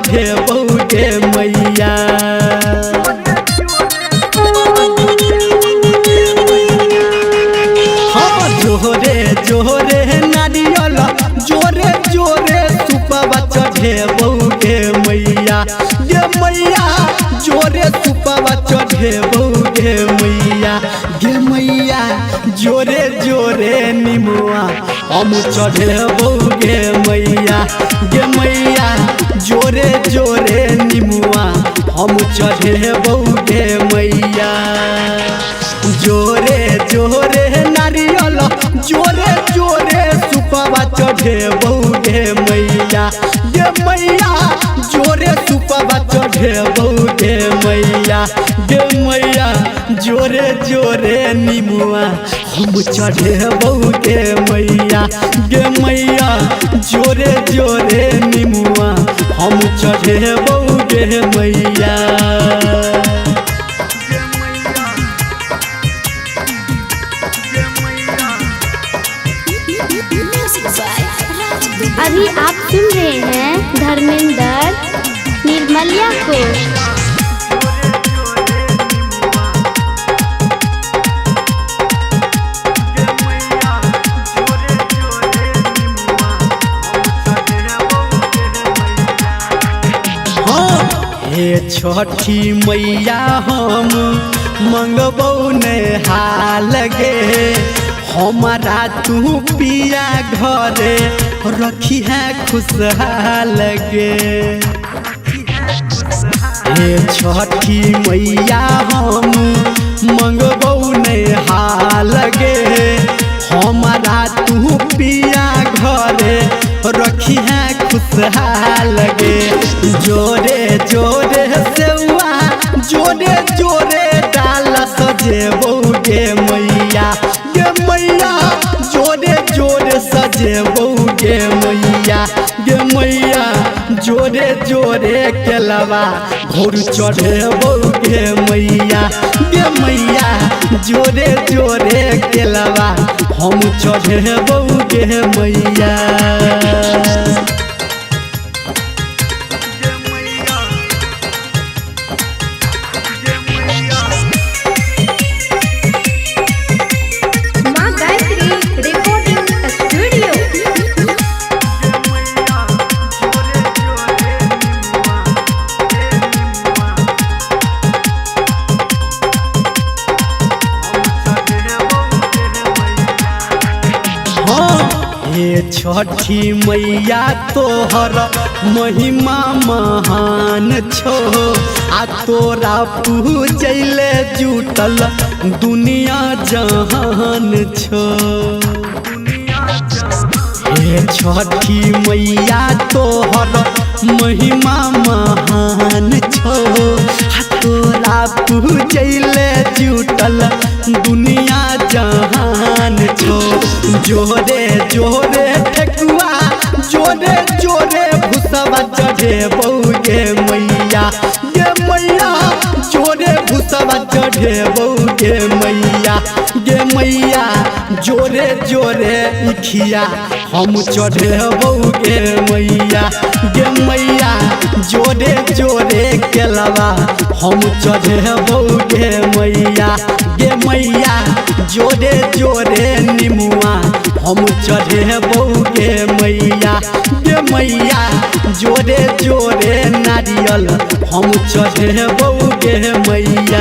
चढ़ेबौगे मैया। हाँ जोरे जोरे नारियल जोरे जोरे सुपवा चढ़ेबौगे मैया गे मैया जोरे सुपवा चढ़ेबौगे मैया गे मैया जोरे जोरे निमुआ हम चढ़ेबौगे मैया गे मैया जोरे जोरे निमुआ हम चढ़ेबौगे मैया। जोरे जोरे नारियल जोरे जोरे सुपवा चढ़ेबौगे मैया गे मैया जोरे सुपवा चढ़ेबौगे मैया गे मैया जोरे जोरे निमुआ हम चढ़ेबौगे मैया गे मैया जोरे जोरे निमुआ हम चढ़ेबौगे मैया। अभी आप सुन रहे हैं धर्मेंद्र निर्मलिया को। हे छठी मैया हम मंगबौ ने हाल गे हमारा तू पिया घरे रखी है खुशहाल गे। हे छठी मैया हम मंगबौ ने हाल गे हमारा तू पिया घरे रखी है खुशहाल गे। जोरे जोरे सेवा जोरे जोरे डाल सजेबौगे मैया गे मैया जोरे जोरे सजेबौगे मैया गे मैया जोरे जोरे केलवा घोर चढ़ेबौगे मैया गे मैया जोरे जोरे केलवा हम चढ़ेबौगे मैया। हे छठी मैया तोहर महिमा महान छो आ तोरा पूजैले जुटल दुनिया जहान छो। हे छठी मैया तोहर महिमा महान छो आ तोरा पूजैले जुटल दुनिया जहान छो। जोरे जोरे ठेकुआ जोरे जोरे भूसवा चढ़ेबौगे मैया गे मैया जोरे भूसवा चढ़ेबौगे मैया गे मैया जोरे जोरे इखिया हम चढ़ेबौगे मैया गे मैया जोरे जोरे केलवा हम चढ़ेबौगे मैया गे मैया जोरे जोरे निमुआ हम चढ़ेबौगे मैया गे मैया जोरे जोरे नारियल हम चढ़ेबौगे मैया।